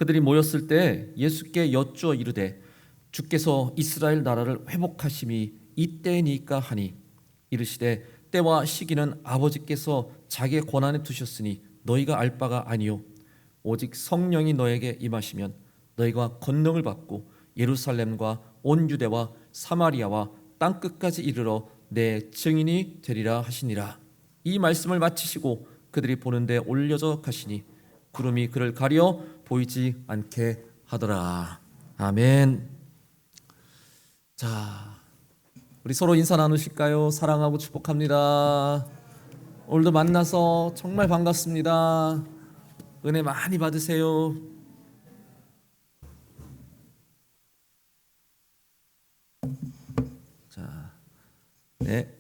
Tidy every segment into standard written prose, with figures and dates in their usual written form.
그들이 모였을 때 예수께 여쭈어 이르되 주께서 이스라엘 나라를 회복하심이 이때니까 하니 이르시되 때와 시기는 아버지께서 자기의 권한에 두셨으니 너희가 알 바가 아니요 오직 성령이 너에게 임하시면 너희가 권능을 받고 예루살렘과 온 유대와 사마리아와 땅 끝까지 이르러 내 증인이 되리라 하시니라. 이 말씀을 마치시고 그들이 보는데 올려져 가시니 구름이 그를 가려 보이지 않게 하더라. 아멘. 자, 우리 서로 인사 나누실까요? 사랑하고 축복합니다. 오늘도 만나서 정말 반갑습니다. 은혜 많이 받으세요. 자, 네,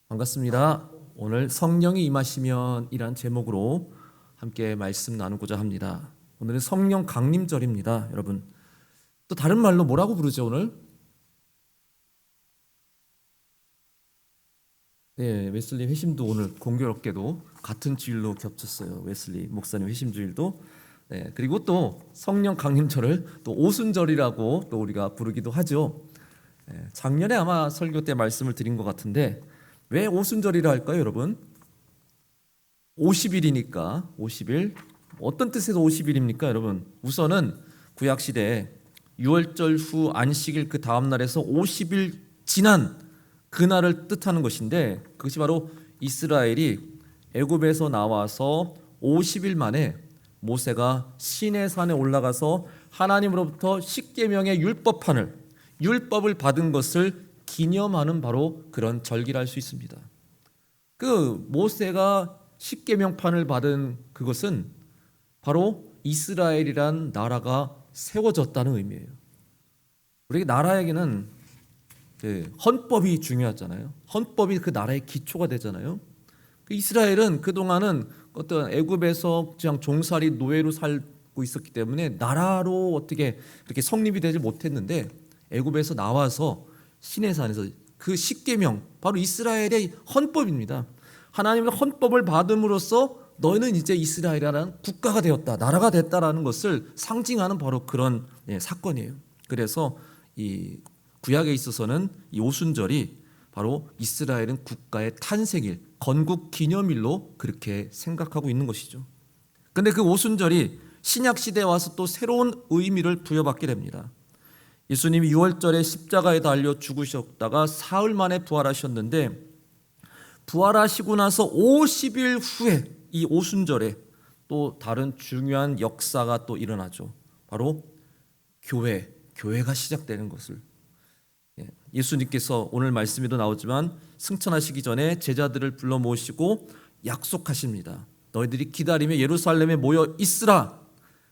반갑습니다. 오늘 성령이 임하시면 이란 제목으로 함께 말씀 나누고자 합니다. 오늘은 성령 강림절입니다. 여러분, 또 다른 말로 뭐라고 부르죠 오늘? 네, 웨슬리 회심도 오늘 공교롭게도 같은 주일로 겹쳤어요. 웨슬리 목사님 회심 주일도. 네, 그리고 또 성령 강림절을 또 오순절이라고 또 우리가 부르기도 하죠. 네, 작년에 아마 설교 때 말씀을 드린 것 같은데 왜 오순절이라 할까요, 여러분? 50일이니까 50일. 어떤 뜻에서 50일입니까, 여러분? 우선은 구약 시대에 유월절 후 안식일 그 다음 날에서 50일 지난 그날을 뜻하는 것인데 그것이 바로 이스라엘이 애굽에서 나와서 50일 만에 모세가 시내산에 올라가서 하나님으로부터 십계명의 율법을 받은 것을 기념하는 바로 그런 절기라 할 수 있습니다. 그 모세가 십계명판을 받은 그것은 바로 이스라엘이란 나라가 세워졌다는 의미예요. 우리 나라에게는 헌법이 중요하잖아요. 헌법이 그 나라의 기초가 되잖아요. 이스라엘은 그동안은 어떤 애굽에서 그냥 종살이 노예로 살고 있었기 때문에 나라로 어떻게 그렇게 성립이 되지 못했는데 애굽에서 나와서 시내산에서 그 십계명 바로 이스라엘의 헌법입니다. 하나님의 헌법을 받음으로써 너희는 이제 이스라엘이라는 국가가 되었다, 나라가 됐다라는 것을 상징하는 바로 그런 사건이에요. 그래서 이 구약에 있어서는 이 오순절이 바로 이스라엘은 국가의 탄생일, 건국 기념일로 그렇게 생각하고 있는 것이죠. 그런데 그 오순절이 신약 시대에 와서 또 새로운 의미를 부여받게 됩니다. 예수님이 6월절에 십자가에 달려 죽으셨다가 사흘 만에 부활하셨는데 부활하시고 나서 50일 후에 이 오순절에 또 다른 중요한 역사가 또 일어나죠. 바로 교회가 시작되는 것을 예수님께서 오늘 말씀에도 나오지만 승천하시기 전에 제자들을 불러 모시고 약속하십니다. 너희들이 기다리며 예루살렘에 모여 있으라.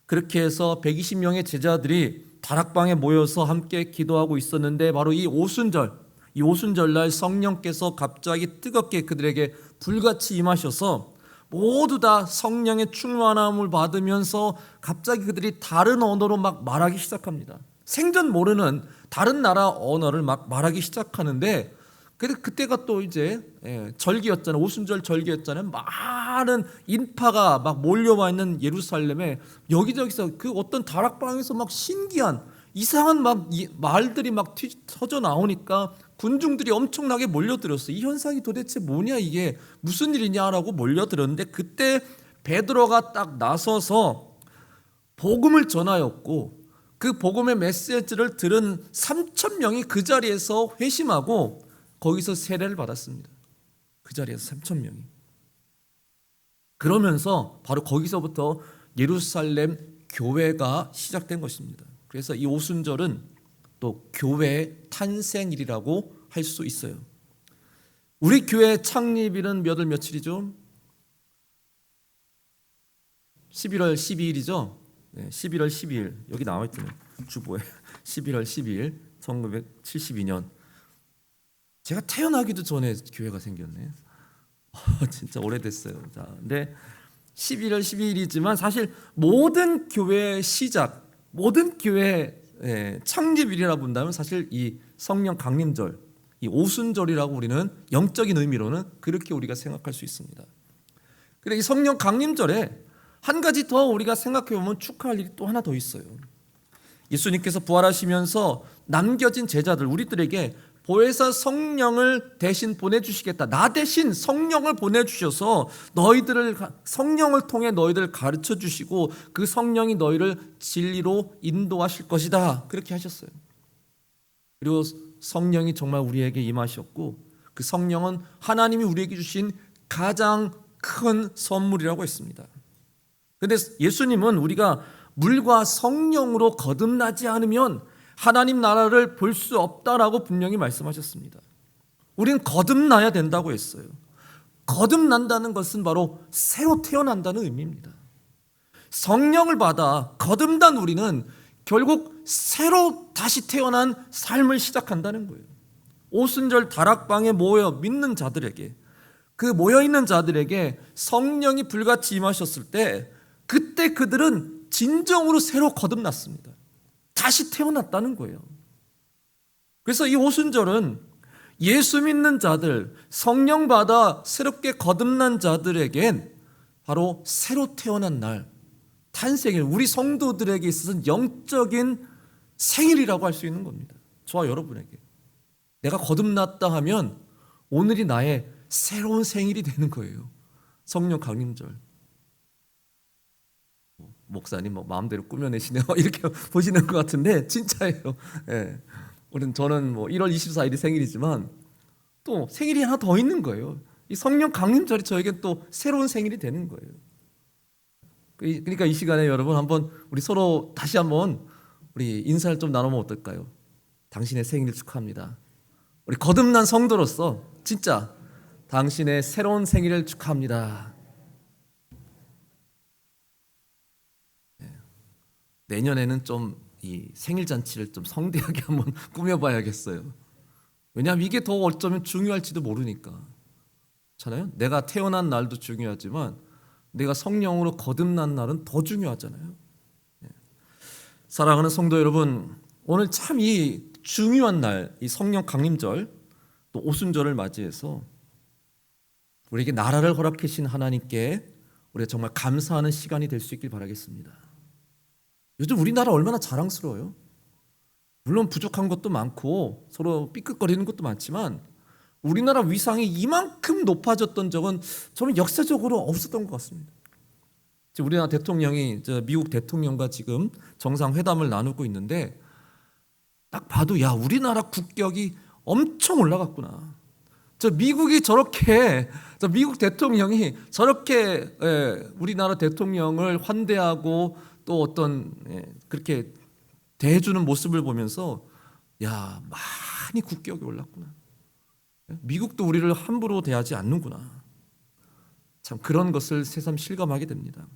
그렇게 해서 120명의 제자들이 다락방에 모여서 함께 기도하고 있었는데 바로 이 오순절날 성령께서 갑자기 뜨겁게 그들에게 불같이 임하셔서 모두 다 성령의 충만함을 받으면서 갑자기 그들이 다른 언어로 막 말하기 시작합니다. 생전 모르는 다른 나라 언어를 막 말하기 시작하는데 그때가 또 이제 절기였잖아요. 오순절 절기였잖아요. 많은 인파가 막 몰려와 있는 예루살렘에 여기저기서 그 어떤 다락방에서 막 신기한 이상한 막 말들이 막 터져 나오니까 군중들이 엄청나게 몰려들었어요. 이 현상이 도대체 뭐냐, 이게 무슨 일이냐라고 몰려들었는데 그때 베드로가 딱 나서서 복음을 전하였고 그 복음의 메시지를 들은 3,000명이 그 자리에서 회심하고 거기서 세례를 받았습니다. 그 자리에서 3,000명이. 그러면서 바로 거기서부터 예루살렘 교회가 시작된 것입니다. 그래서 이 오순절은 또 교회의 탄생일이라고 할 수 있어요. 우리 교회 창립일은 몇 월 며칠이죠? 11월 12일이죠. 11월 12일 여기 나와 있잖아요. 주보에 11월 12일 1972년. 제가 태어나기도 전에 교회가 생겼네. 진짜 오래됐어요. 자, 근데 11월 12일이지만 사실 모든 교회의 시작, 모든 교회의 창립일이라고 본다면 사실 이 성령 강림절, 이 오순절이라고 우리는 영적인 의미로는 그렇게 우리가 생각할 수 있습니다. 그래 이 성령 강림절에 한 가지 더 우리가 생각해 보면 축하할 일이 또 하나 더 있어요. 예수님께서 부활하시면서 남겨진 제자들, 우리들에게 보혜사 성령을 대신 보내주시겠다. 나 대신 성령을 보내주셔서 너희들을, 성령을 통해 너희들을 가르쳐 주시고 그 성령이 너희를 진리로 인도하실 것이다. 그렇게 하셨어요. 그리고 성령이 정말 우리에게 임하셨고 그 성령은 하나님이 우리에게 주신 가장 큰 선물이라고 했습니다. 그런데 예수님은 우리가 물과 성령으로 거듭나지 않으면 하나님 나라를 볼 수 없다라고 분명히 말씀하셨습니다. 우리는 거듭나야 된다고 했어요. 거듭난다는 것은 바로 새로 태어난다는 의미입니다. 성령을 받아 거듭난 우리는 결국 새로 다시 태어난 삶을 시작한다는 거예요. 오순절 다락방에 모여 믿는 자들에게, 그 모여있는 자들에게 성령이 불같이 임하셨을 때 그때 그들은 진정으로 새로 거듭났습니다. 다시 태어났다는 거예요. 그래서 이 오순절은 예수 믿는 자들, 성령 받아 새롭게 거듭난 자들에겐 바로 새로 태어난 날, 탄생일, 우리 성도들에게 있어서는 영적인 생일이라고 할 수 있는 겁니다. 저와 여러분에게. 내가 거듭났다 하면 오늘이 나의 새로운 생일이 되는 거예요. 성령 강림절. 목사님 마음대로 꾸며내시네요. 이렇게 보시는 것 같은데 진짜예요. 예. 저는 1월 24일이 생일이지만 또 생일이 하나 더 있는 거예요. 이 성령 강림절이 저에게 또 새로운 생일이 되는 거예요. 그러니까 이 시간에 여러분 한번 우리 서로 다시 한번 우리 인사를 좀 나누면 어떨까요? 당신의 생일 축하합니다. 우리 거듭난 성도로서 진짜 당신의 새로운 생일을 축하합니다. 내년에는 좀 이 생일 잔치를 좀 성대하게 한번 꾸며봐야겠어요. 왜냐하면 이게 더 어쩌면 중요할지도 모르니까. 그렇잖아요? 내가 태어난 날도 중요하지만 내가 성령으로 거듭난 날은 더 중요하잖아요. 사랑하는 성도 여러분, 오늘 참 이 중요한 날, 이 성령 강림절, 또 오순절을 맞이해서 우리에게 나라를 허락해 주신 하나님께 우리가 정말 감사하는 시간이 될 수 있길 바라겠습니다. 요즘 우리나라 얼마나 자랑스러워요. 물론 부족한 것도 많고 서로 삐끗거리는 것도 많지만 우리나라 위상이 이만큼 높아졌던 적은 저는 역사적으로 없었던 것 같습니다. 우리나라 대통령이 미국 대통령과 지금 정상회담을 나누고 있는데 딱 봐도 야, 우리나라 국격이 엄청 올라갔구나. 미국이 저렇게, 미국 대통령이 저렇게 우리나라 대통령을 환대하고 또 어떤 그렇게 대해주는 모습을 보면서 야, 많이 국격이 올랐구나. 미국도 우리를 함부로 대하지 않는구나. 참 그런 것을 새삼 실감하게 됩니다.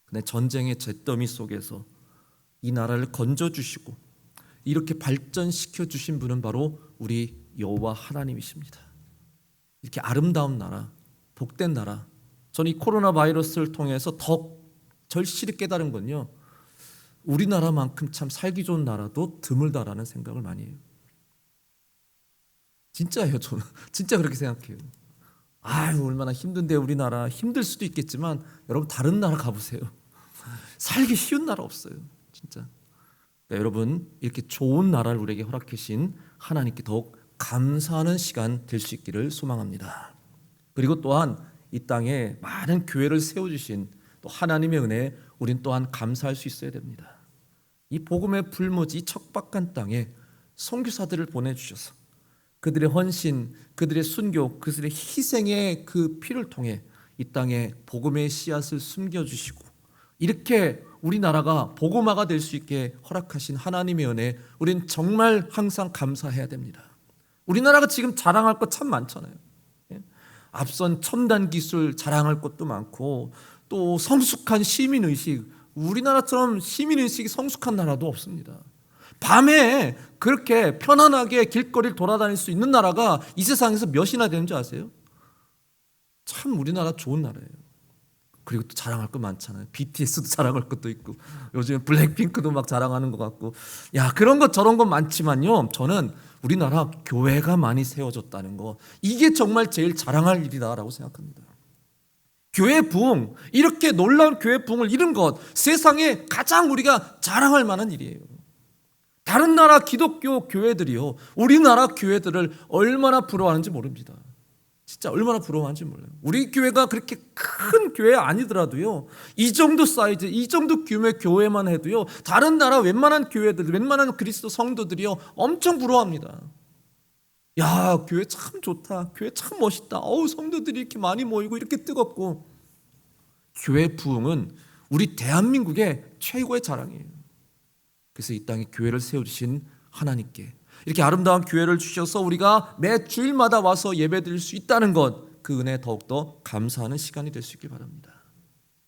근데 전쟁의 잿더미 속에서 이 나라를 건져주시고 이렇게 발전시켜 주신 분은 바로 우리 여호와 하나님이십니다. 이렇게 아름다운 나라, 복된 나라. 저는 이 코로나 바이러스를 통해서 더 절실히 깨달은 건요, 우리나라만큼 참 살기 좋은 나라도 드물다라는 생각을 많이 해요. 진짜예요. 저는 진짜 그렇게 생각해요. 아유, 얼마나 힘든데. 우리나라 힘들 수도 있겠지만 여러분 다른 나라 가보세요. 살기 쉬운 나라 없어요. 진짜. 그러니까 여러분 이렇게 좋은 나라를 우리에게 허락해 주신 하나님께 더욱 감사하는 시간 될 수 있기를 소망합니다. 그리고 또한 이 땅에 많은 교회를 세워주신 또 하나님의 은혜에 우린 또한 감사할 수 있어야 됩니다. 이 복음의 불모지 척박한 땅에 선교사들을 보내주셔서 그들의 헌신, 그들의 순교, 그들의 희생의 그 피를 통해 이 땅에 복음의 씨앗을 숨겨주시고 이렇게 우리나라가 복음화가 될 수 있게 허락하신 하나님의 은혜에 우린 정말 항상 감사해야 됩니다. 우리나라가 지금 자랑할 것 참 많잖아요. 앞선 첨단 기술 자랑할 것도 많고 또 성숙한 시민의식, 우리나라처럼 시민의식이 성숙한 나라도 없습니다. 밤에 그렇게 편안하게 길거리를 돌아다닐 수 있는 나라가 이 세상에서 몇이나 되는 줄 아세요? 참 우리나라 좋은 나라예요. 그리고 또 자랑할 거 많잖아요. BTS도 자랑할 것도 있고 요즘에 블랙핑크도 막 자랑하는 것 같고, 야, 그런 것 저런 것 많지만요, 저는 우리나라 교회가 많이 세워졌다는 거, 이게 정말 제일 자랑할 일이다라고 생각합니다. 교회 부흥, 이렇게 놀라운 교회 부흥을 이룬 것, 세상에 가장 우리가 자랑할 만한 일이에요. 다른 나라 기독교 교회들이요, 우리나라 교회들을 얼마나 부러워하는지 모릅니다. 진짜 얼마나 부러워하는지 몰라요. 우리 교회가 그렇게 큰 교회 아니더라도요, 이 정도 사이즈, 이 정도 규모의 교회만 해도요, 다른 나라 웬만한 교회들, 웬만한 그리스도 성도들이요, 엄청 부러워합니다. 야, 교회 참 좋다, 교회 참 멋있다, 성도들이 이렇게 많이 모이고 이렇게 뜨겁고. 교회 부흥은 우리 대한민국의 최고의 자랑이에요. 그래서 이 땅에 교회를 세워주신 하나님께 이렇게 아름다운 교회를 주셔서 우리가 매 주일마다 와서 예배드릴 수 있다는 것, 그 은혜에 더욱더 감사하는 시간이 될 수 있길 바랍니다.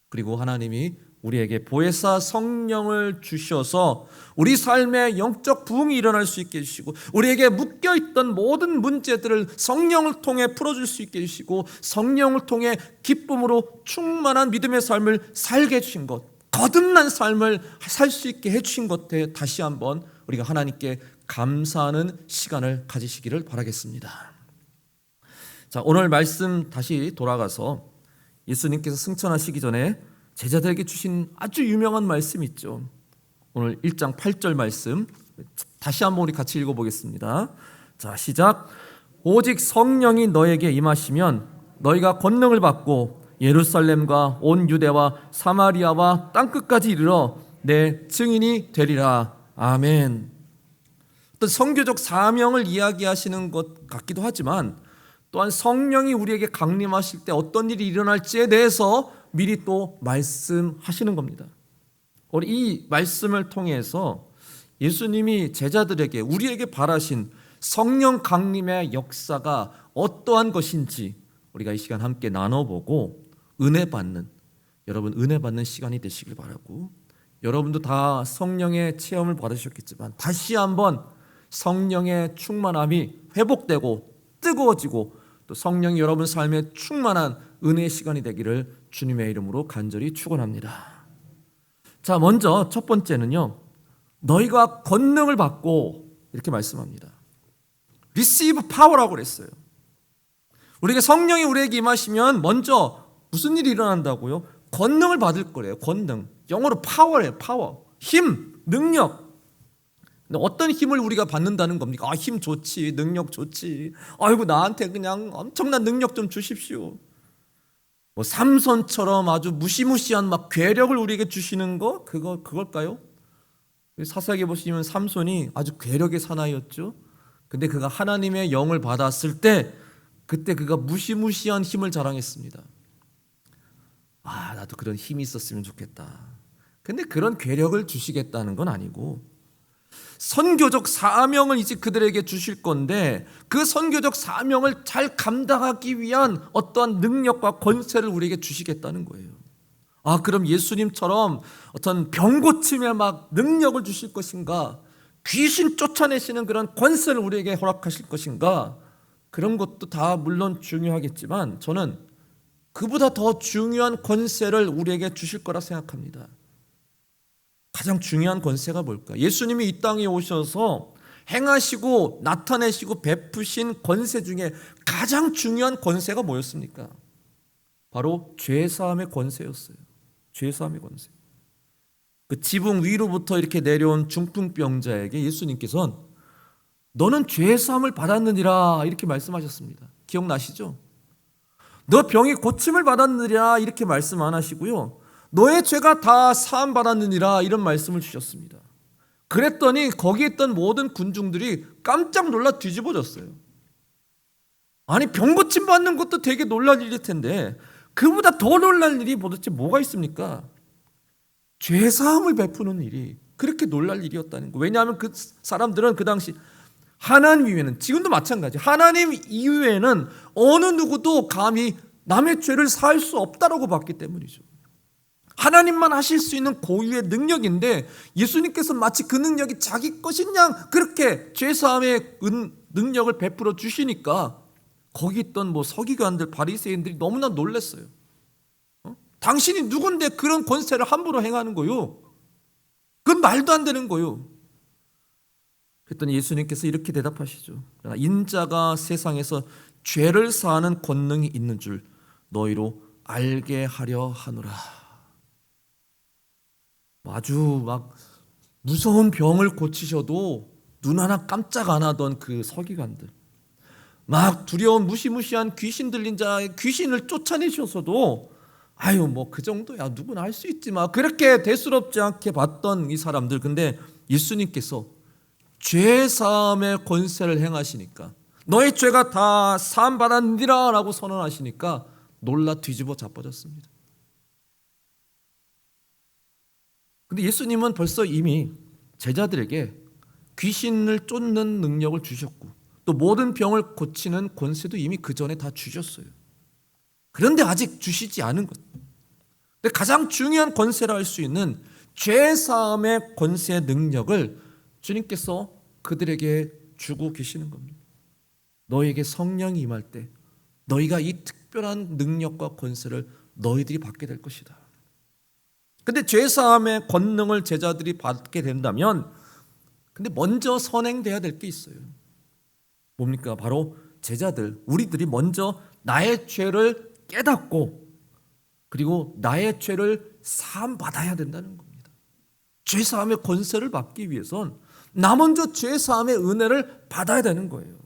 그리고 하나님이 우리에게 보혜사 성령을 주셔서 우리 삶에 영적 부흥이 일어날 수 있게 해주시고, 우리에게 묶여있던 모든 문제들을 성령을 통해 풀어줄 수 있게 해주시고, 성령을 통해 기쁨으로 충만한 믿음의 삶을 살게 해주신 것, 거듭난 삶을 살 수 있게 해주신 것에 다시 한번 우리가 하나님께 감사하는 시간을 가지시기를 바라겠습니다. 자, 오늘 말씀 다시 돌아가서 예수님께서 승천하시기 전에 제자들에게 주신 아주 유명한 말씀 있죠. 오늘 1장 8절 말씀 다시 한번 우리 같이 읽어보겠습니다. 자, 시작. 오직 성령이 너에게 임하시면 너희가 권능을 받고 예루살렘과 온 유대와 사마리아와 땅끝까지 이르러 내 증인이 되리라. 아멘. 어떤 선교적 사명을 이야기하시는 것 같기도 하지만, 또한 성령이 우리에게 강림하실 때 어떤 일이 일어날지에 대해서 미리 또 말씀하시는 겁니다. 우리 이 말씀을 통해서 예수님이 제자들에게, 우리에게 바라신 성령 강림의 역사가 어떠한 것인지 우리가 이 시간 함께 나눠보고 은혜 받는, 여러분 은혜 받는 시간이 되시길 바라고, 여러분도 다 성령의 체험을 받으셨겠지만 다시 한번 성령의 충만함이 회복되고 뜨거워지고 또 성령이 여러분 삶에 충만한 은혜의 시간이 되기를 주님의 이름으로 간절히 축원합니다. 자, 먼저 첫 번째는요, 너희가 권능을 받고, 이렇게 말씀합니다. receive power라고 그랬어요. 우리가 성령이 우리에게 임하시면 먼저 무슨 일이 일어난다고요? 권능을 받을 거래요. 권능, 영어로 파워예요. 파워, 힘, 능력. 어떤 힘을 우리가 받는다는 겁니까? 힘 좋지, 능력 좋지, 아이고 나한테 그냥 엄청난 능력 좀 주십시오. 뭐 삼손처럼 아주 무시무시한 막 괴력을 우리에게 주시는 거, 그걸까요? 사사기에 보시면 삼손이 아주 괴력의 사나이였죠. 근데 그가 하나님의 영을 받았을 때 그때 그가 무시무시한 힘을 자랑했습니다. 나도 그런 힘이 있었으면 좋겠다. 근데 그런 괴력을 주시겠다는 건 아니고, 선교적 사명을 이제 그들에게 주실 건데, 그 선교적 사명을 잘 감당하기 위한 어떠한 능력과 권세를 우리에게 주시겠다는 거예요. 그럼 예수님처럼 어떤 병 고침에 막 능력을 주실 것인가, 귀신 쫓아내시는 그런 권세를 우리에게 허락하실 것인가, 그런 것도 다 물론 중요하겠지만 저는 그보다 더 중요한 권세를 우리에게 주실 거라 생각합니다. 가장 중요한 권세가 뭘까? 예수님이 이 땅에 오셔서 행하시고 나타내시고 베푸신 권세 중에 가장 중요한 권세가 뭐였습니까? 바로 죄사함의 권세였어요. 죄사함의 권세. 그 지붕 위로부터 이렇게 내려온 중풍병자에게 예수님께서는 너는 죄사함을 받았느니라 이렇게 말씀하셨습니다. 기억나시죠? 너 병이 고침을 받았느니라 이렇게 말씀 안 하시고요, 너의 죄가 다 사함 받았느니라 이런 말씀을 주셨습니다. 그랬더니 거기에 있던 모든 군중들이 깜짝 놀라 뒤집어졌어요. 아니, 병 고침 받는 것도 되게 놀랄 일일 텐데 그보다 더 놀랄 일이 도대체 뭐가 있습니까? 죄사함을 베푸는 일이 그렇게 놀랄 일이었다는 거예요. 왜냐하면 그 사람들은 그 당시 하나님 이외에는, 지금도 마찬가지, 하나님 이외에는 어느 누구도 감히 남의 죄를 사할 수 없다라고 봤기 때문이죠. 하나님만 하실 수 있는 고유의 능력인데 예수님께서 마치 그 능력이 자기 것인 양 그렇게 죄사함의 능력을 베풀어 주시니까 거기 있던 서기관들, 바리새인들이 너무나 놀랐어요. 당신이 누군데 그런 권세를 함부로 행하는 거요? 그건 말도 안 되는 거요. 그랬더니 예수님께서 이렇게 대답하시죠. 인자가 세상에서 죄를 사하는 권능이 있는 줄 너희로 알게 하려 하노라. 아주 막 무서운 병을 고치셔도 눈 하나 깜짝 안 하던 그 서기관들, 막 두려운 무시무시한 귀신 들린 자의 귀신을 쫓아내셔서도 아유 뭐 그 정도야 누구나 할 수 있지 막 그렇게 대수롭지 않게 봤던 이 사람들, 근데 예수님께서 죄 사함의 권세를 행하시니까, 너의 죄가 다 사함 받았느니라 라고 선언하시니까 놀라 뒤집어 자빠졌습니다. 근데 예수님은 벌써 이미 제자들에게 귀신을 쫓는 능력을 주셨고 또 모든 병을 고치는 권세도 이미 그 전에 다 주셨어요. 그런데 아직 주시지 않은 것, 근데 가장 중요한 권세라 할 수 있는 죄 사함의 권세의 능력을 주님께서 그들에게 주고 계시는 겁니다. 너에게 성령이 임할 때 너희가 이 특별한 능력과 권세를 너희들이 받게 될 것이다. 근데 죄 사함의 권능을 제자들이 받게 된다면 근데 먼저 선행돼야 될 게 있어요. 뭡니까? 바로 제자들, 우리들이 먼저 나의 죄를 깨닫고 그리고 나의 죄를 사함 받아야 된다는 겁니다. 죄 사함의 권세를 받기 위해선 나 먼저 죄 사함의 은혜를 받아야 되는 거예요.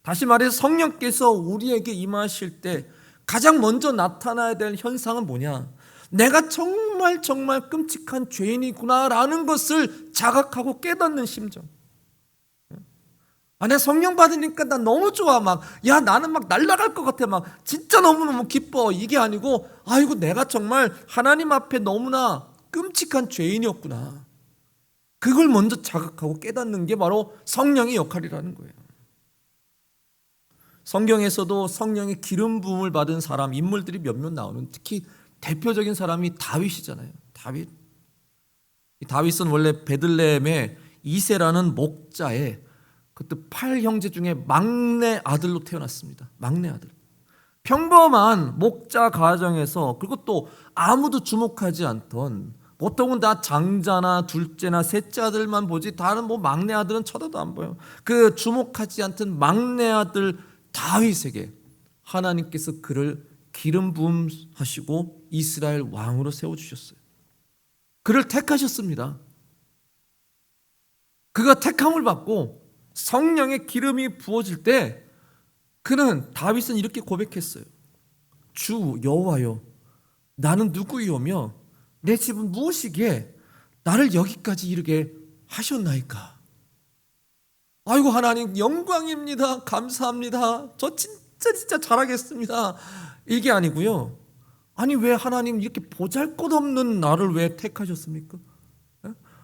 다시 말해서 성령께서 우리에게 임하실 때 가장 먼저 나타나야 될 현상은 뭐냐? 내가 정말 끔찍한 죄인이구나라는 것을 자각하고 깨닫는 심정. 내 성령 받으니까 나 너무 좋아. 야 나는 날아갈 것 같아. 진짜 너무너무 기뻐. 이게 아니고 아이고 내가 정말 하나님 앞에 너무나 끔찍한 죄인이었구나. 그걸 먼저 자각하고 깨닫는 게 바로 성령의 역할이라는 거예요. 성경에서도 성령의 기름 부음을 받은 사람, 인물들이 몇몇 나오는, 특히 대표적인 사람이 다윗이잖아요. 다윗은 원래 베들레헴의 이세라는 목자의 그때 8형제 중에 막내 아들로 태어났습니다. 막내 아들. 평범한 목자 가정에서, 그리고 또 아무도 주목하지 않던, 보통은 다 장자나 둘째나 셋째 아들만 보지 다른 막내 아들은 쳐다도 안 보여. 그 주목하지 않던 막내 아들 다윗에게 하나님께서 그를 기름 부음하시고 이스라엘 왕으로 세워주셨어요. 그를 택하셨습니다. 그가 택함을 받고 성령의 기름이 부어질 때 다윗은 이렇게 고백했어요. 주 여호와여, 나는 누구이오며 내 집은 무엇이기에 나를 여기까지 이르게 하셨나이까. 아이고 하나님 영광입니다. 감사합니다. 저 진짜 잘하겠습니다. 이게 아니고요. 아니 왜 하나님 이렇게 보잘것없는 나를 왜 택하셨습니까?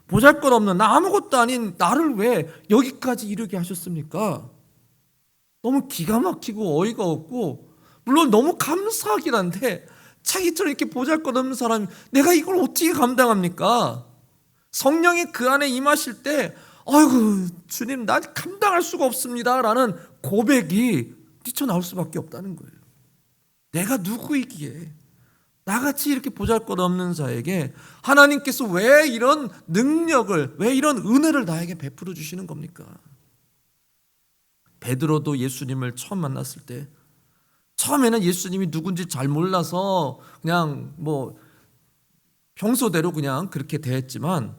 보잘것없는 나 아무것도 아닌 나를 왜 여기까지 이르게 하셨습니까? 너무 기가 막히고 어이가 없고, 물론 너무 감사하긴 한데 자기처럼 이렇게 보잘것없는 사람이 내가 이걸 어떻게 감당합니까? 성령이 그 안에 임하실 때 아이고 주님 난 감당할 수가 없습니다 라는 고백이 뛰쳐나올 수밖에 없다는 거예요. 내가 누구이기에 나같이 이렇게 보잘것없는 자에게 하나님께서 왜 이런 능력을, 왜 이런 은혜를 나에게 베풀어 주시는 겁니까? 베드로도 예수님을 처음 만났을 때 처음에는 예수님이 누군지 잘 몰라서 그냥 평소대로 그냥 그렇게 대했지만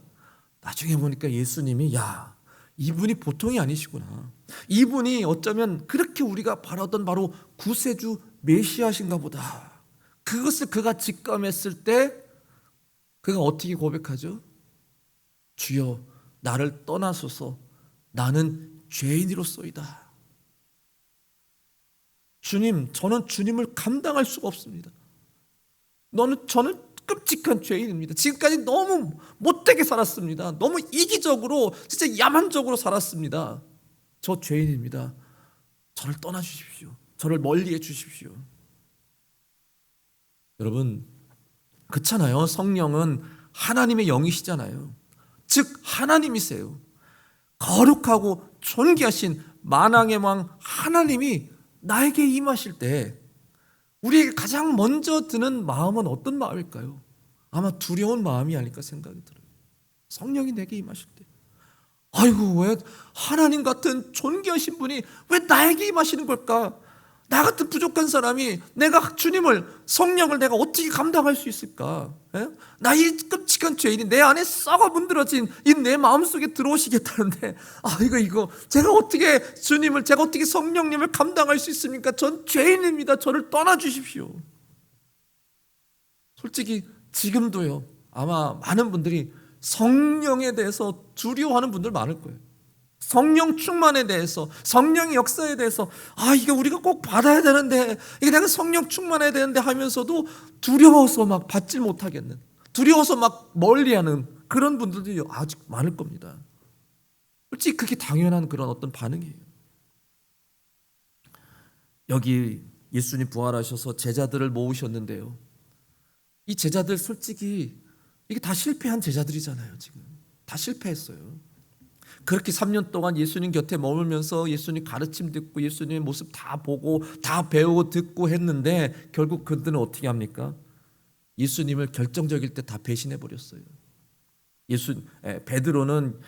나중에 보니까 예수님이 야 이분이 보통이 아니시구나. 이분이 어쩌면 그렇게 우리가 바라던 바로 구세주 메시아신가 보다. 그것을 그가 직감했을 때 그가 어떻게 고백하죠? 주여 나를 떠나소서 나는 죄인이로소이다. 주님, 저는 주님을 감당할 수가 없습니다. 저는 끔찍한 죄인입니다. 지금까지 너무 못되게 살았습니다. 너무 이기적으로 진짜 야만적으로 살았습니다. 저 죄인입니다. 저를 떠나주십시오. 저를 멀리해 주십시오. 여러분 그렇잖아요. 성령은 하나님의 영이시잖아요. 즉 하나님이세요. 거룩하고 존귀하신 만왕의 왕 하나님이 나에게 임하실 때 우리에게 가장 먼저 드는 마음은 어떤 마음일까요? 아마 두려운 마음이 아닐까 생각이 들어요. 성령이 내게 임하실 때 아이고 왜 하나님 같은 존귀하신 분이 왜 나에게 임하시는 걸까? 나 같은 부족한 사람이 내가 주님을, 성령을 내가 어떻게 감당할 수 있을까? 예? 나 이 끔찍한 죄인이 내 안에 썩어 문드러진 이 내 마음속에 들어오시겠다는데, 이거 제가 어떻게 주님을, 제가 어떻게 성령님을 감당할 수 있습니까? 전 죄인입니다. 저를 떠나주십시오. 솔직히 지금도요, 아마 많은 분들이 성령에 대해서 두려워하는 분들 많을 거예요. 성령 충만에 대해서, 성령의 역사에 대해서, 이게 우리가 꼭 받아야 되는데, 이게 내가 성령 충만해야 되는데 하면서도 두려워서 막 받질 못하겠는, 두려워서 막 멀리하는 그런 분들도 아직 많을 겁니다. 솔직히 그게 당연한 그런 어떤 반응이에요. 여기 예수님 부활하셔서 제자들을 모으셨는데요, 이 제자들 솔직히 이게 다 실패한 제자들이잖아요. 지금 다 실패했어요. 그렇게 3년 동안 예수님 곁에 머물면서 예수님 가르침 듣고 예수님의 모습 다 보고 다 배우고 듣고 했는데, 결국 그들은 어떻게 합니까? 예수님을 결정적일 때 다 배신해 버렸어요. 베드로는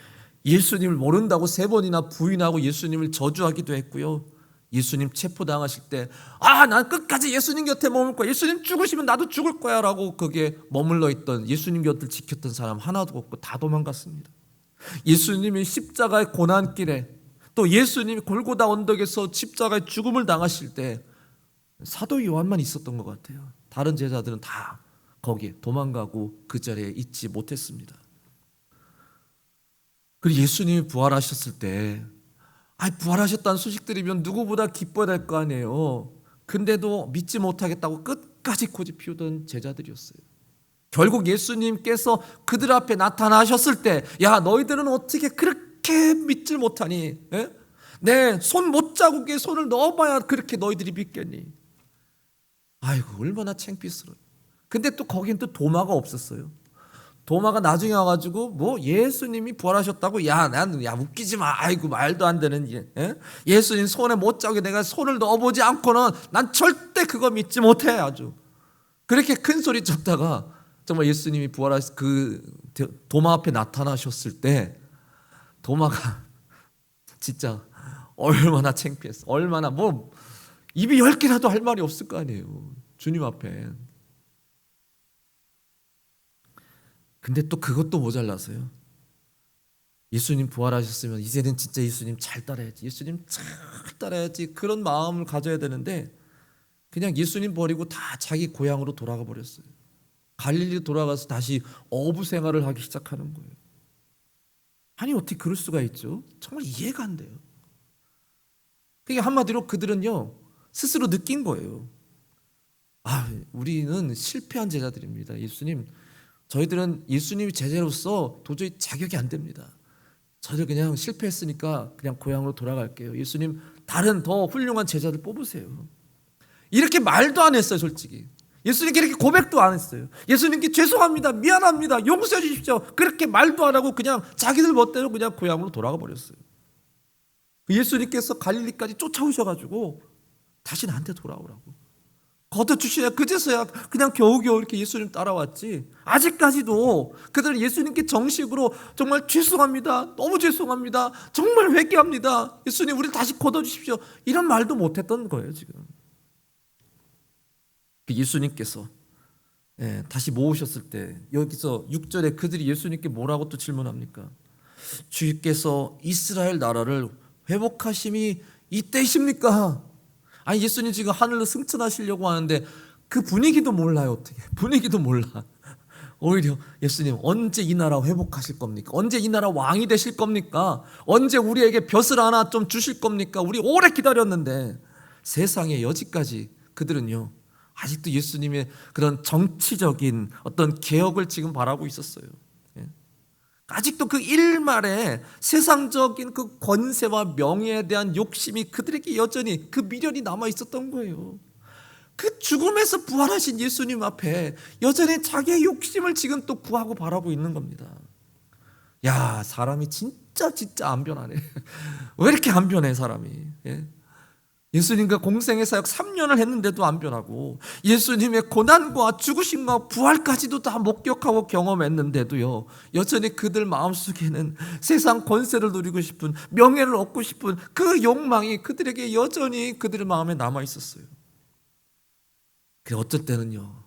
예수님을 모른다고 3번이나 부인하고 예수님을 저주하기도 했고요. 예수님 체포당하실 때, 난 끝까지 예수님 곁에 머물 거야, 예수님 죽으시면 나도 죽을 거야 라고 거기에 머물러 있던, 예수님 곁을 지켰던 사람 하나도 없고 다 도망갔습니다. 예수님이 십자가의 고난길에, 또 예수님이 골고다 언덕에서 십자가의 죽음을 당하실 때 사도 요한만 있었던 것 같아요. 다른 제자들은 다 거기에 도망가고 그 자리에 있지 못했습니다. 그리고 예수님이 부활하셨을 때, 부활하셨다는 소식 들으면 누구보다 기뻐야 될 거 아니에요. 근데도 믿지 못하겠다고 끝까지 고집 피우던 제자들이었어요. 결국 예수님께서 그들 앞에 나타나셨을 때, 야, 너희들은 어떻게 그렇게 믿질 못하니? 내 손 못자국에 손을 넣어봐야 그렇게 너희들이 믿겠니? 얼마나 창피스러워요. 근데 또 거긴 또 도마가 없었어요. 도마가 나중에 와가지고 예수님이 부활하셨다고, 웃기지 마, 말도 안 되는 예수님 손에 못자국에 내가 손을 넣어보지 않고는 난 절대 그거 믿지 못해. 아주 그렇게 큰 소리 쳤다가 정말 예수님이 부활하신 그 도마 앞에 나타나셨을 때, 도마가 진짜 얼마나 창피했어. 얼마나 입이 10개라도 할 말이 없을 거 아니에요, 주님 앞에. 근데 또 그것도 모자라서요. 예수님 부활하셨으면 이제는 진짜 예수님 잘 따라야지, 예수님 잘 따라야지, 그런 마음을 가져야 되는데 그냥 예수님 버리고 다 자기 고향으로 돌아가 버렸어요. 갈릴리로 돌아가서 다시 어부 생활을 하기 시작하는 거예요. 아니, 어떻게 그럴 수가 있죠? 정말 이해가 안 돼요. 그게 한마디로 그들은요, 스스로 느낀 거예요. 우리는 실패한 제자들입니다. 저희들은 예수님이 제자로서 도저히 자격이 안 됩니다. 저희들 그냥 실패했으니까 그냥 고향으로 돌아갈게요. 예수님 다른 더 훌륭한 제자들 뽑으세요. 이렇게 말도 안 했어요. 솔직히 예수님께 이렇게 고백도 안 했어요. 예수님께 죄송합니다, 미안합니다, 용서해 주십시오, 그렇게 말도 안 하고 그냥 자기들 멋대로 그냥 고향으로 돌아가 버렸어요. 예수님께서 갈릴리까지 쫓아오셔가지고 다시 나한테 돌아오라고 걷어주시냐, 그제서야 그냥 겨우겨우 이렇게 예수님 따라왔지, 아직까지도 그들은 예수님께 정식으로 정말 죄송합니다, 너무 죄송합니다, 정말 회개합니다, 예수님 우리 다시 걷어주십시오, 이런 말도 못했던 거예요. 지금 예수님께서 다시 모으셨을 때, 여기서 6절에 그들이 예수님께 뭐라고 또 질문합니까? 주께서 이스라엘 나라를 회복하심이 이때이십니까? 예수님 지금 하늘로 승천하시려고 하는데 그 분위기도 몰라요. 어떻게 분위기도 몰라. 오히려 예수님 언제 이 나라 회복하실 겁니까? 언제 이 나라 왕이 되실 겁니까? 언제 우리에게 벼슬 하나 좀 주실 겁니까? 우리 오래 기다렸는데. 세상에 여지까지 그들은요, 아직도 예수님의 그런 정치적인 어떤 개혁을 지금 바라고 있었어요. 아직도 그 일말의 세상적인 그 권세와 명예에 대한 욕심이 그들에게 여전히 그 미련이 남아 있었던 거예요. 그 죽음에서 부활하신 예수님 앞에 여전히 자기의 욕심을 지금 또 구하고 바라고 있는 겁니다. 야, 사람이 진짜 안 변하네. 왜 이렇게 안 변해 사람이? 예수님과 공생의 사역 3년을 했는데도 안 변하고, 예수님의 고난과 죽으심과 부활까지도 다 목격하고 경험했는데도요, 여전히 그들 마음속에는 세상 권세를 누리고 싶은, 명예를 얻고 싶은 그 욕망이 그들에게 여전히 그들의 마음에 남아 있었어요. 그 어쩔 때는요,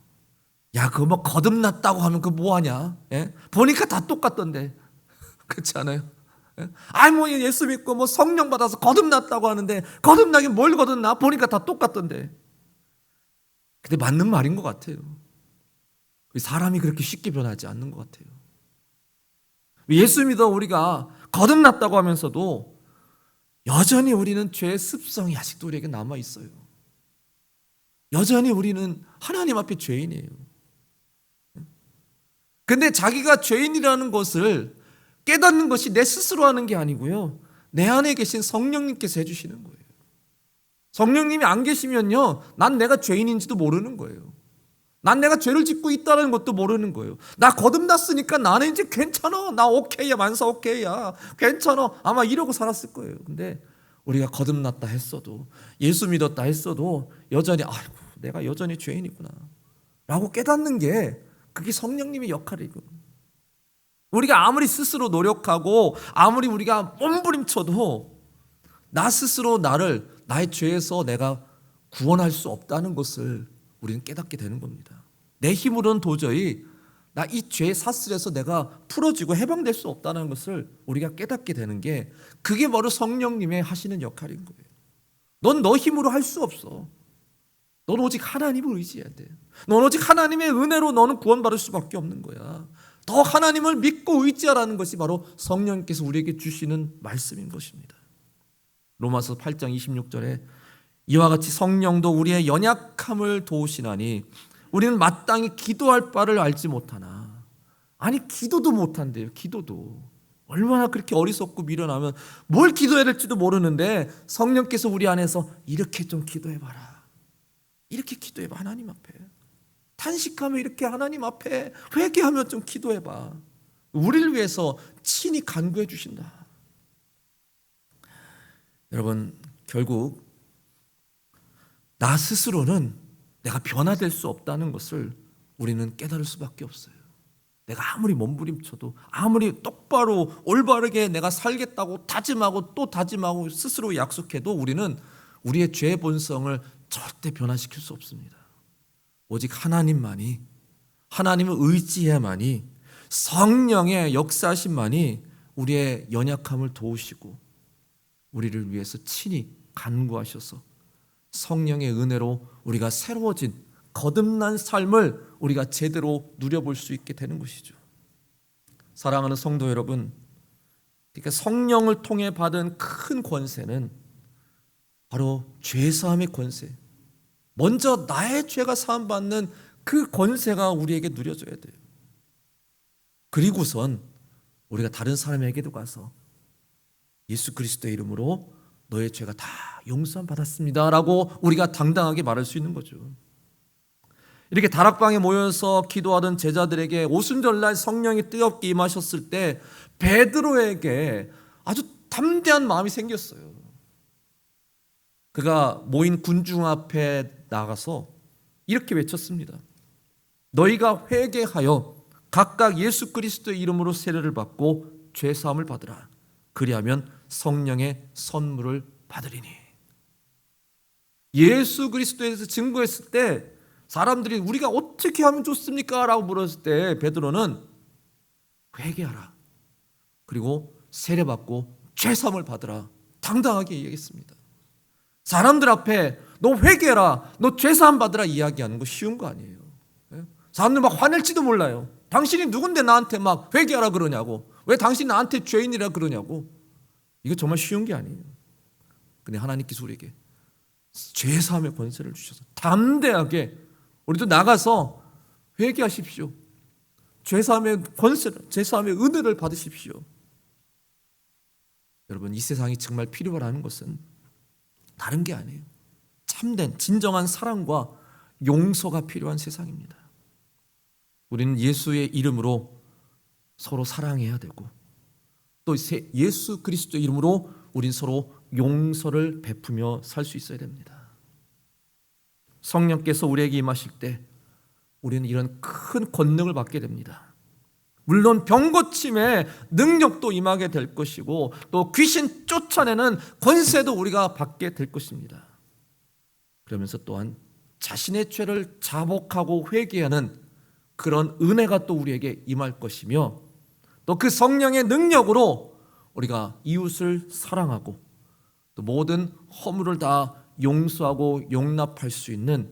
야, 그거 뭐 거듭났다고 하면 그거 뭐하냐? 예? 보니까 다 똑같던데. 그렇지 않아요? 아이 뭐 예수 믿고 뭐 성령 받아서 거듭났다고 하는데, 거듭나긴 뭘 거듭나? 보니까 다 똑같던데. 근데 맞는 말인 것 같아요. 사람이 그렇게 쉽게 변하지 않는 것 같아요. 예수 믿어 우리가 거듭났다고 하면서도 여전히 우리는 죄의 습성이 아직도 우리에게 남아 있어요. 여전히 우리는 하나님 앞에 죄인이에요. 근데 자기가 죄인이라는 것을 깨닫는 것이 내 스스로 하는 게 아니고요, 내 안에 계신 성령님께서 해주시는 거예요. 성령님이 안 계시면요, 난 내가 죄인인지도 모르는 거예요. 난 내가 죄를 짓고 있다는 것도 모르는 거예요. 나 거듭났으니까 나는 이제 괜찮아, 나 오케이야, 만사 오케이야, 괜찮아, 아마 이러고 살았을 거예요. 근데 우리가 거듭났다 했어도, 예수 믿었다 했어도 여전히 아이고 내가 여전히 죄인이구나 라고 깨닫는 게, 그게 성령님의 역할이고, 우리가 아무리 스스로 노력하고 아무리 우리가 몸부림쳐도 나 스스로 나의 죄에서 내가 구원할 수 없다는 것을 우리는 깨닫게 되는 겁니다. 내 힘으로는 도저히 나 이 죄의 사슬에서 내가 풀어지고 해방될 수 없다는 것을 우리가 깨닫게 되는 게, 그게 바로 성령님의 하시는 역할인 거예요. 넌 너 힘으로 할 수 없어. 넌 오직 하나님을 의지해야 돼. 넌 오직 하나님의 은혜로 너는 구원받을 수밖에 없는 거야. 더 하나님을 믿고 의지하라는 것이 바로 성령께서 우리에게 주시는 말씀인 것입니다. 로마서 8장 26절에 이와 같이 성령도 우리의 연약함을 도우시나니 우리는 마땅히 기도할 바를 알지 못하나. 아니 기도도 못한대요. 기도도. 얼마나 그렇게 어리석고 미련하면 뭘 기도해야 될지도 모르는데, 성령께서 우리 안에서 이렇게 좀 기도해봐라, 이렇게 기도해봐, 하나님 앞에 탄식하며 이렇게 하나님 앞에 회개하며 좀 기도해봐, 우리를 위해서 친히 간구해 주신다. 여러분, 결국 나 스스로는 내가 변화될 수 없다는 것을 우리는 깨달을 수밖에 없어요. 내가 아무리 몸부림쳐도, 아무리 똑바로 올바르게 내가 살겠다고 다짐하고 또 다짐하고 스스로 약속해도 우리는 우리의 죄 본성을 절대 변화시킬 수 없습니다. 오직 하나님만이, 하나님을 의지해야만이, 성령의 역사하심만이 우리의 연약함을 도우시고 우리를 위해서 친히 간구하셔서 성령의 은혜로 우리가 새로워진 거듭난 삶을 우리가 제대로 누려볼 수 있게 되는 것이죠. 사랑하는 성도 여러분, 그러니까 성령을 통해 받은 큰 권세는 바로 죄사함의 권세, 먼저 나의 죄가 사함받는 그 권세가 우리에게 누려져야 돼요. 그리고선 우리가 다른 사람에게도 가서 예수 그리스도의 이름으로 너의 죄가 다 용서함 받았습니다 라고 우리가 당당하게 말할 수 있는 거죠. 이렇게 다락방에 모여서 기도하던 제자들에게 오순절날 성령이 뜨겁게 임하셨을 때 베드로에게 아주 담대한 마음이 생겼어요. 그가 모인 군중 앞에 나가서 이렇게 외쳤습니다. 너희가 회개하여 각각 예수 그리스도의 이름으로 세례를 받고 죄 사함을 받으라. 그리하면 성령의 선물을 받으리니. 예수 그리스도에 대해서 증거했을 때 사람들이 우리가 어떻게 하면 좋습니까? 라고 물었을 때 베드로는 회개하라, 그리고 세례받고 죄 사함을 받으라 당당하게 얘기했습니다. 사람들 앞에 너 회개해라, 너 죄 사함 받으라 이야기하는 거 쉬운 거 아니에요. 사람들 막 화낼지도 몰라요. 당신이 누군데 나한테 막 회개하라 그러냐고, 왜 당신이 나한테 죄인이라 그러냐고. 이거 정말 쉬운 게 아니에요. 근데 하나님께서 우리에게 죄 사함의 권세를 주셔서 담대하게 우리도 나가서 회개하십시오. 죄 사함의 권세를, 죄 사함의 은혜를 받으십시오. 여러분, 이 세상이 정말 필요하는 것은 다른 게 아니에요. 참된 진정한 사랑과 용서가 필요한 세상입니다. 우리는 예수의 이름으로 서로 사랑해야 되고, 또 예수 그리스도의 이름으로 우린 서로 용서를 베푸며 살 수 있어야 됩니다. 성령께서 우리에게 임하실 때 우리는 이런 큰 권능을 받게 됩니다. 물론 병고침의 능력도 임하게 될 것이고 또 귀신 쫓아내는 권세도 우리가 받게 될 것입니다. 그러면서 또한 자신의 죄를 자복하고 회개하는 그런 은혜가 또 우리에게 임할 것이며 또 그 성령의 능력으로 우리가 이웃을 사랑하고 또 모든 허물을 다 용서하고 용납할 수 있는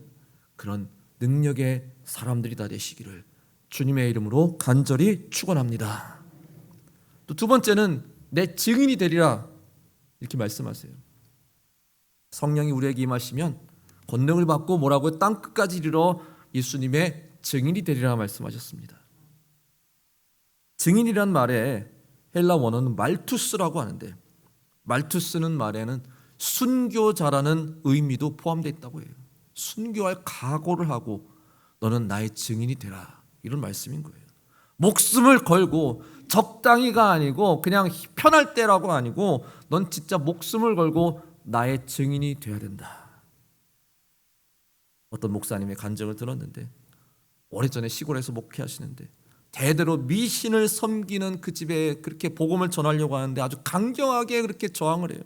그런 능력의 사람들이 다 되시기를 주님의 이름으로 간절히 축원합니다. 또 두 번째는 내 증인이 되리라 이렇게 말씀하세요. 성령이 우리에게 임하시면 권능을 받고 뭐라고요? 땅 끝까지 이르러 예수님의 증인이 되리라 말씀하셨습니다. 증인이란 말에 헬라 원어는 말투스라고 하는데 말투스는 말에는 순교자라는 의미도 포함되어 있다고 해요. 순교할 각오를 하고 너는 나의 증인이 되라 이런 말씀인 거예요. 목숨을 걸고 적당히가 아니고 그냥 편할 때라고 아니고 넌 진짜 목숨을 걸고 나의 증인이 돼야 된다. 어떤 목사님의 간증을 들었는데 오래전에 시골에서 목회하시는데 대대로 미신을 섬기는 그 집에 그렇게 복음을 전하려고 하는데 아주 강경하게 그렇게 저항을 해요.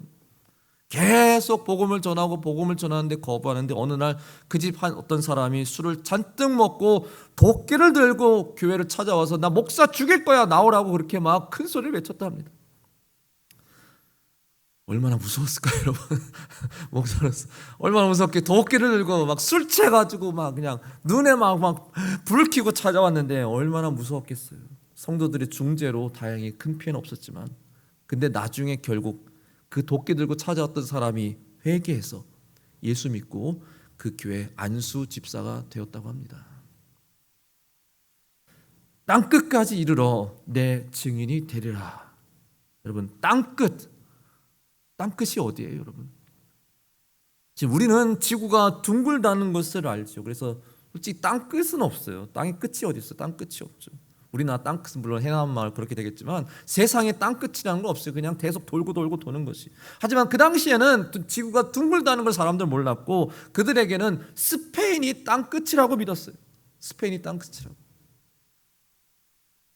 계속 복음을 전하고 복음을 전하는데 거부하는데 어느 날 그 집 한 어떤 사람이 술을 잔뜩 먹고 도끼를 들고 교회를 찾아와서 나 목사 죽일 거야 나오라고 그렇게 막 큰 소리를 외쳤다 합니다. 얼마나 무서웠을까요, 여러분? 목사로서 얼마나 무섭게 도끼를 들고 막 술 취해가지고 막 그냥 눈에 막 불을 켜고 찾아왔는데 얼마나 무서웠겠어요. 성도들의 중재로 다행히 큰 피해는 없었지만 근데 나중에 결국 그 도끼 들고 찾아왔던 사람이 회개해서 예수 믿고 그 교회 안수 집사가 되었다고 합니다. 땅끝까지 이르러 내 증인이 되리라. 여러분 땅끝이 어디예요, 여러분? 지금 우리는 지구가 둥글다는 것을 알죠. 그래서 솔직히 땅끝은 없어요. 땅의 끝이 어디 있어요? 땅끝이 없죠. 우리나라 땅끝은 물론 해남마을 그렇게 되겠지만 세상에 땅끝이라는 건 없어요. 그냥 계속 돌고 도는 것이. 하지만 그 당시에는 지구가 둥글다는 걸 사람들 몰랐고 그들에게는 스페인이 땅끝이라고 믿었어요. 스페인이 땅끝이라고.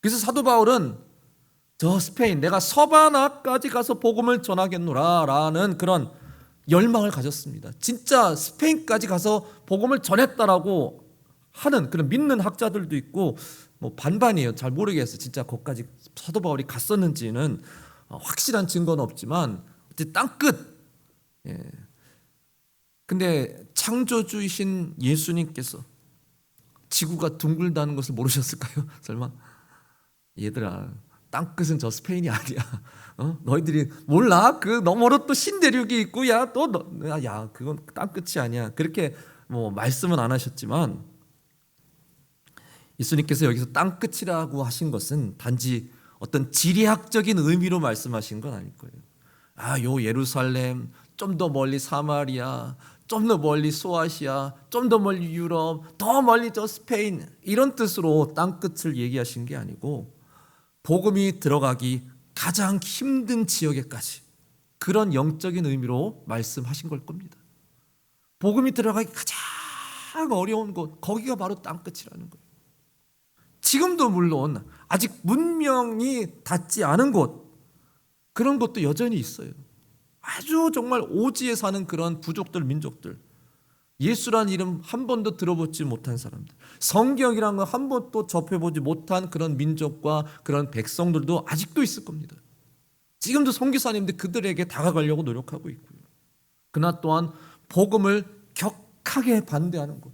그래서 사도 바울은 저 스페인 내가 서바나까지 가서 복음을 전하겠노라 라는 그런 열망을 가졌습니다. 진짜 스페인까지 가서 복음을 전했다라고 하는 그런 믿는 학자들도 있고 뭐 반반이에요. 잘 모르겠어요. 진짜 거기까지 사도 바울이 갔었는지는 확실한 증거는 없지만 어쨌든 땅끝. 예. 근데 창조주이신 예수님께서 지구가 둥글다는 것을 모르셨을까요? 설마? 얘들아 땅끝은 저 스페인이 아니야. 너희들이 몰라? 그 너머로 또 신대륙이 있고 야 그건 땅끝이 아니야. 그렇게 뭐 말씀은 안 하셨지만 예수님께서 여기서 땅끝이라고 하신 것은 단지 어떤 지리학적인 의미로 말씀하신 건 아닐 거예요. 요 예루살렘, 좀 더 멀리 사마리아, 좀 더 멀리 소아시아, 좀 더 멀리 유럽, 더 멀리 저 스페인 이런 뜻으로 땅끝을 얘기하신 게 아니고 복음이 들어가기 가장 힘든 지역에까지 그런 영적인 의미로 말씀하신 걸 겁니다. 복음이 들어가기 가장 어려운 곳 거기가 바로 땅끝이라는 거예요. 지금도 물론 아직 문명이 닿지 않은 곳 그런 곳도 여전히 있어요. 아주 정말 오지에 사는 그런 부족들 민족들 예수란 이름 한 번도 들어보지 못한 사람들 성경이라는 걸 한 번도 접해보지 못한 그런 민족과 그런 백성들도 아직도 있을 겁니다. 지금도 선교사님들 그들에게 다가가려고 노력하고 있고요. 그러나 또한 복음을 격하게 반대하는 곳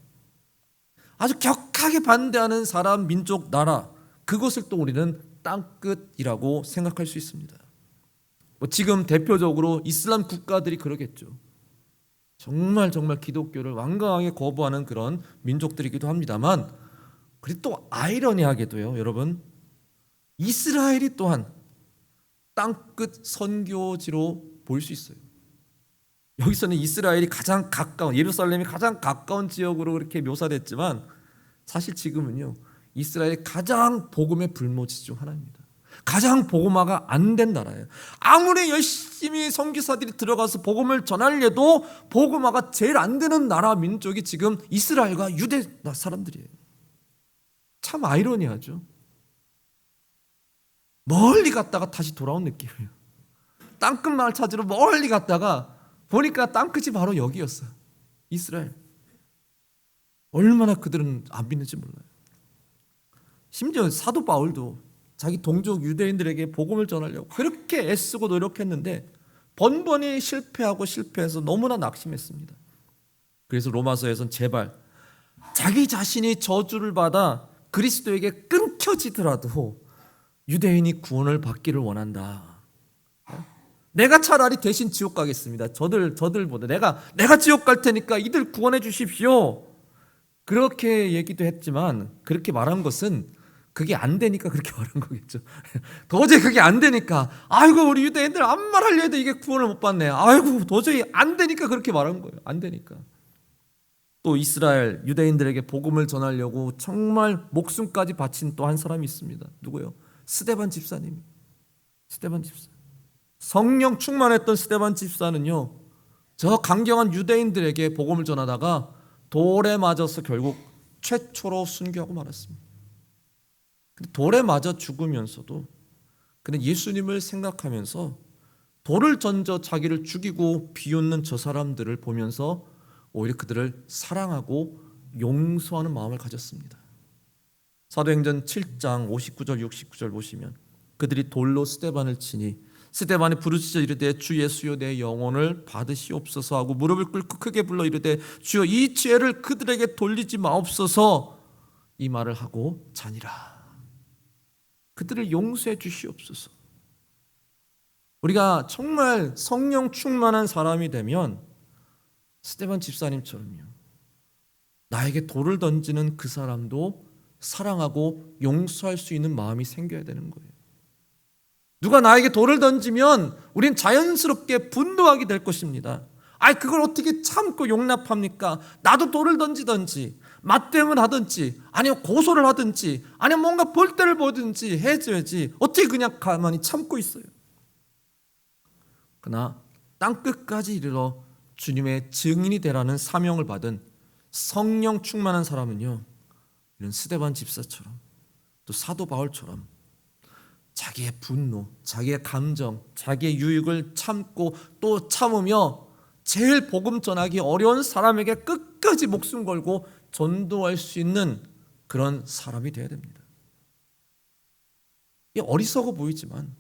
아주 격하게 반대하는 사람, 민족, 나라 그것을 또 우리는 땅끝이라고 생각할 수 있습니다. 지금 대표적으로 이슬람 국가들이 그러겠죠. 정말 기독교를 완강하게 거부하는 그런 민족들이기도 합니다만 그리고 또 아이러니하게도요. 여러분 이스라엘이 또한 땅끝 선교지로 볼 수 있어요. 여기서는 이스라엘이 가장 가까운 예루살렘이 가장 가까운 지역으로 그렇게 묘사됐지만 사실 지금은요 이스라엘이 가장 복음의 불모지 중 하나입니다. 가장 복음화가 안 된 나라예요. 아무리 열심히 선교사들이 들어가서 복음을 전하려도 복음화가 제일 안 되는 나라 민족이 지금 이스라엘과 유대 사람들이에요. 참 아이러니하죠. 멀리 갔다가 다시 돌아온 느낌이에요. 땅끝 마을 찾으러 멀리 갔다가 보니까 땅끝이 바로 여기였어요. 이스라엘. 얼마나 그들은 안 믿는지 몰라요. 심지어 사도 바울도 자기 동족 유대인들에게 복음을 전하려고 그렇게 애쓰고 노력했는데 번번이 실패해서 너무나 낙심했습니다. 그래서 로마서에서는 제발 자기 자신이 저주를 받아 그리스도에게 끊겨지더라도 유대인이 구원을 받기를 원한다. 내가 차라리 대신 지옥 가겠습니다. 저들보다 내가 지옥 갈 테니까 이들 구원해 주십시오. 그렇게 얘기도 했지만 그렇게 말한 것은 그게 안 되니까 그렇게 말한 거겠죠. 도저히 그게 안 되니까 아이고 우리 유대인들 아무 말 하려 해도 이게 구원을 못 받네. 아이고 도저히 안 되니까 그렇게 말한 거예요. 안 되니까. 또 이스라엘 유대인들에게 복음을 전하려고 정말 목숨까지 바친 또 한 사람이 있습니다. 누구요? 스데반 집사님. 스데반 집사. 성령 충만했던 스데반 집사는요, 저 강경한 유대인들에게 복음을 전하다가 돌에 맞아서 결국 최초로 순교하고 말았습니다. 돌에 맞아 죽으면서도 그는 예수님을 생각하면서 돌을 던져 자기를 죽이고 비웃는 저 사람들을 보면서 오히려 그들을 사랑하고 용서하는 마음을 가졌습니다. 사도행전 7장 59절 69절 보시면 그들이 돌로 스데반을 치니 스데반이 부르짖어 이르되 주 예수여 내 영혼을 받으시옵소서 하고 무릎을 꿇고 크게 불러 이르되 주여 이 죄를 그들에게 돌리지 마옵소서 이 말을 하고 자니라. 그들을 용서해 주시옵소서. 우리가 정말 성령 충만한 사람이 되면 스데반 집사님처럼요, 나에게 돌을 던지는 그 사람도 사랑하고 용서할 수 있는 마음이 생겨야 되는 거예요. 누가 나에게 돌을 던지면 우린 자연스럽게 분노하게 될 것입니다. 그걸 어떻게 참고 용납합니까? 나도 돌을 던지든지 맞대응을 하든지 아니면 고소를 하든지 아니면 뭔가 볼때를 보든지 해줘야지 어떻게 그냥 가만히 참고 있어요. 그러나 땅끝까지 이르러 주님의 증인이 되라는 사명을 받은 성령 충만한 사람은요, 이런 스데반 집사처럼 또 사도 바울처럼 자기의 분노, 자기의 감정, 자기의 유익을 참고 또 참으며 제일 복음 전하기 어려운 사람에게 끝까지 목숨 걸고 전도할 수 있는 그런 사람이 되어야 됩니다. 이게 어리석어 보이지만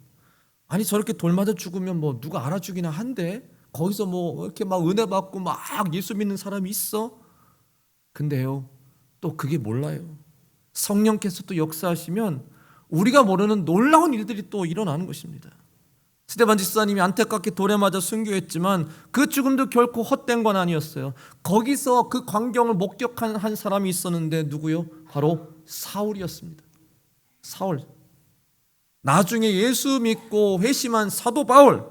저렇게 돌 맞아 죽으면 뭐 누가 알아주기나 한데 거기서 뭐 이렇게 막 은혜 받고 막 예수 믿는 사람이 있어? 근데요, 또 그게 몰라요. 성령께서 또 역사하시면 우리가 모르는 놀라운 일들이 또 일어나는 것입니다. 스데반 집사님이 안타깝게 돌에 맞아 순교했지만 그 죽음도 결코 헛된 건 아니었어요. 거기서 그 광경을 목격한 한 사람이 있었는데 누구요? 바로 사울이었습니다. 사울. 나중에 예수 믿고 회심한 사도 바울.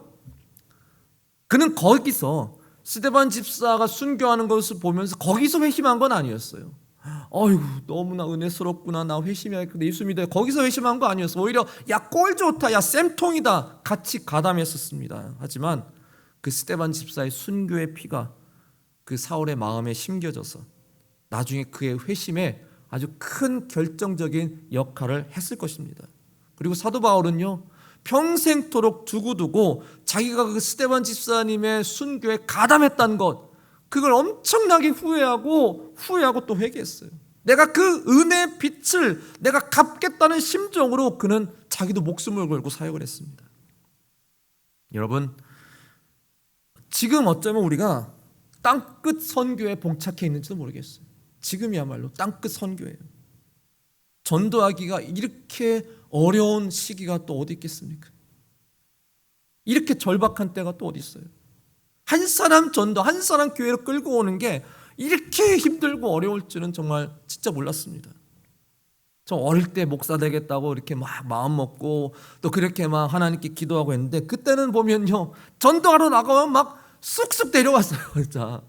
그는 거기서 스데반 집사가 순교하는 것을 보면서 거기서 회심한 건 아니었어요. 어이구 너무나 은혜스럽구나, 나 회심해야겠다, 예수 믿어야, 거기서 회심한 거 아니었어. 오히려 야 꼴 좋다, 야 쌤통이다 같이 가담했었습니다. 하지만 그 스데반 집사의 순교의 피가 그 사울의 마음에 심겨져서 나중에 그의 회심에 아주 큰 결정적인 역할을 했을 것입니다. 그리고 사도 바울은요, 평생토록 두고두고 자기가 그 스데반 집사님의 순교에 가담했다는 것, 그걸 엄청나게 후회하고 또 회개했어요. 내가 그 은혜의 빛을 내가 갚겠다는 심정으로 그는 자기도 목숨을 걸고 사역을 했습니다. 여러분, 지금 어쩌면 우리가 땅끝 선교에 봉착해 있는지도 모르겠어요. 지금이야말로 땅끝 선교예요. 전도하기가 이렇게 어려운 시기가 또 어디 있겠습니까? 이렇게 절박한 때가 또 어디 있어요? 한 사람 전도, 한 사람 교회로 끌고 오는 게 이렇게 힘들고 어려울 줄은 정말 진짜 몰랐습니다. 저 어릴 때 목사 되겠다고 이렇게 막 마음 먹고 또 그렇게 막 하나님께 기도하고 했는데, 그때는 보면요, 전도하러 나가면 막 쑥쑥 데려왔어요. 진짜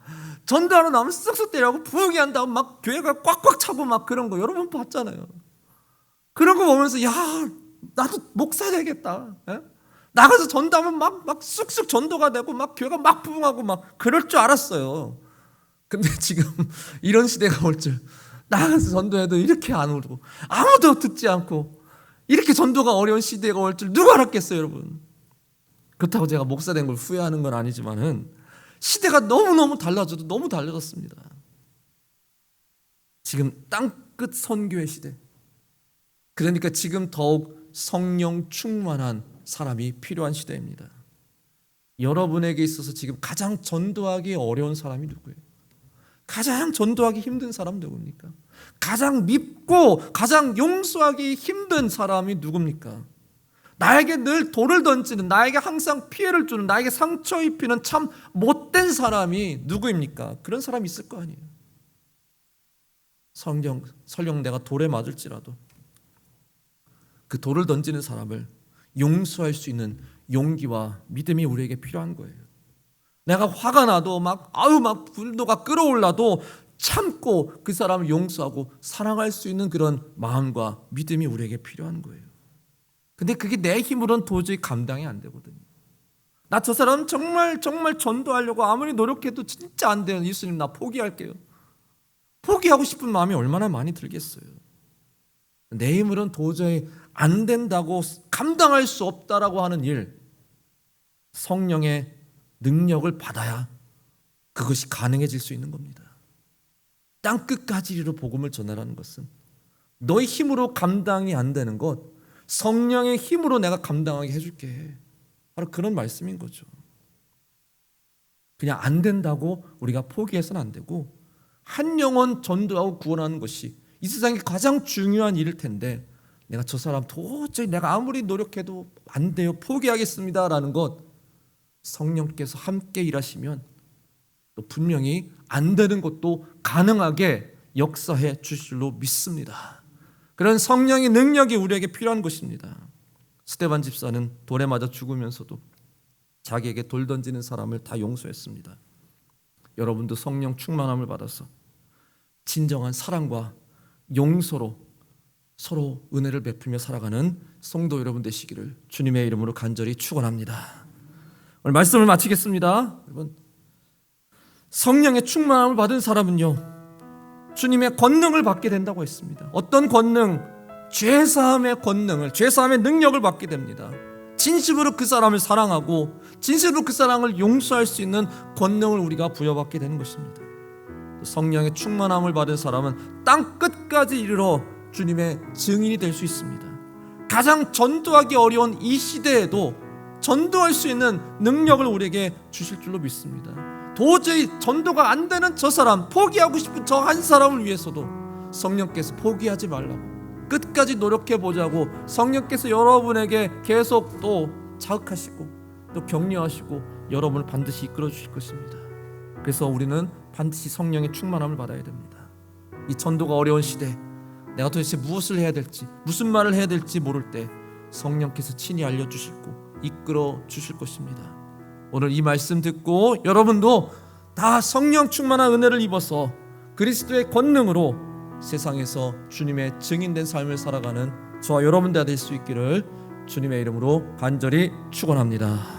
전도하러 나오면 쑥쑥 데려가고 부흥이 한다고 막 교회가 꽉꽉 차고 막 그런 거 여러분 봤잖아요. 그런 거 보면서 야 나도 목사 되겠다. 예? 나가서 전도하면 막 쑥쑥 전도가 되고 막 교회가 막 부흥하고 막 그럴 줄 알았어요. 근데 지금 이런 시대가 올 줄, 나가서 전도해도 이렇게 안 오르고 아무도 듣지 않고 이렇게 전도가 어려운 시대가 올 줄 누가 알았겠어요, 여러분. 그렇다고 제가 목사 된 걸 후회하는 건 아니지만은 시대가 너무너무 달라져도 너무 달라졌습니다. 지금 땅끝 선교의 시대. 그러니까 지금 더욱 성령 충만한 사람이 필요한 시대입니다. 여러분에게 있어서 지금 가장 전도하기 어려운 사람이 누구예요? 가장 전도하기 힘든 사람 누굽니까? 가장 밉고 가장 용서하기 힘든 사람이 누굽니까? 나에게 늘 돌을 던지는, 나에게 항상 피해를 주는, 나에게 상처 입히는 참 못된 사람이 누구입니까? 그런 사람이 있을 거 아니에요. 설령 내가 돌에 맞을지라도 그 돌을 던지는 사람을 용서할 수 있는 용기와 믿음이 우리에게 필요한 거예요. 내가 화가 나도 막 분노가 끌어올라도 참고 그 사람을 용서하고 사랑할 수 있는 그런 마음과 믿음이 우리에게 필요한 거예요. 근데 그게 내 힘으로는 도저히 감당이 안 되거든요. 나 저 사람 정말 전도하려고 아무리 노력해도 진짜 안 돼요. 예수님, 나 포기할게요. 포기하고 싶은 마음이 얼마나 많이 들겠어요. 내 힘으로는 도저히 안 된다고, 감당할 수 없다라고 하는 일, 성령의 능력을 받아야 그것이 가능해질 수 있는 겁니다. 땅끝까지 이르러 복음을 전하라는 것은 너의 힘으로 감당이 안 되는 것, 성령의 힘으로 내가 감당하게 해줄게, 바로 그런 말씀인 거죠. 그냥 안 된다고 우리가 포기해서는 안 되고, 한 영혼 전도하고 구원하는 것이 이 세상에 가장 중요한 일일 텐데, 내가 저 사람 도저히 내가 아무리 노력해도 안 돼요, 포기하겠습니다 라는 것, 성령께서 함께 일하시면 또 분명히 안 되는 것도 가능하게 역사해 주실 줄로 믿습니다. 그런 성령의 능력이 우리에게 필요한 것입니다. 스데반 집사는 돌에 맞아 죽으면서도 자기에게 돌 던지는 사람을 다 용서했습니다. 여러분도 성령 충만함을 받아서 진정한 사랑과 용서로 서로 은혜를 베풀며 살아가는 성도 여러분 되시기를 주님의 이름으로 간절히 축원합니다. 오늘 말씀을 마치겠습니다. 여러분, 성령의 충만함을 받은 사람은요, 주님의 권능을 받게 된다고 했습니다. 어떤 권능? 죄사함의 권능을, 죄사함의 능력을 받게 됩니다. 진심으로 그 사람을 사랑하고 진심으로 그 사람을 용서할 수 있는 권능을 우리가 부여받게 되는 것입니다. 성령의 충만함을 받은 사람은 땅 끝까지 이르러 주님의 증인이 될 수 있습니다. 가장 전도하기 어려운 이 시대에도 전도할 수 있는 능력을 우리에게 주실 줄로 믿습니다. 도저히 전도가 안 되는 저 사람, 포기하고 싶은 저 한 사람을 위해서도 성령께서 포기하지 말라고, 끝까지 노력해 보자고 성령께서 여러분에게 계속 또 자극하시고 또 격려하시고 여러분을 반드시 이끌어 주실 것입니다. 그래서 우리는 반드시 성령의 충만함을 받아야 됩니다. 이 전도가 어려운 시대, 내가 도대체 무엇을 해야 될지, 무슨 말을 해야 될지 모를 때 성령께서 친히 알려주시고 이끌어 주실 것입니다. 오늘 이 말씀 듣고 여러분도 다 성령 충만한 은혜를 입어서 그리스도의 권능으로 세상에서 주님의 증인된 삶을 살아가는 저와 여러분 다 될 수 있기를 주님의 이름으로 간절히 축원합니다.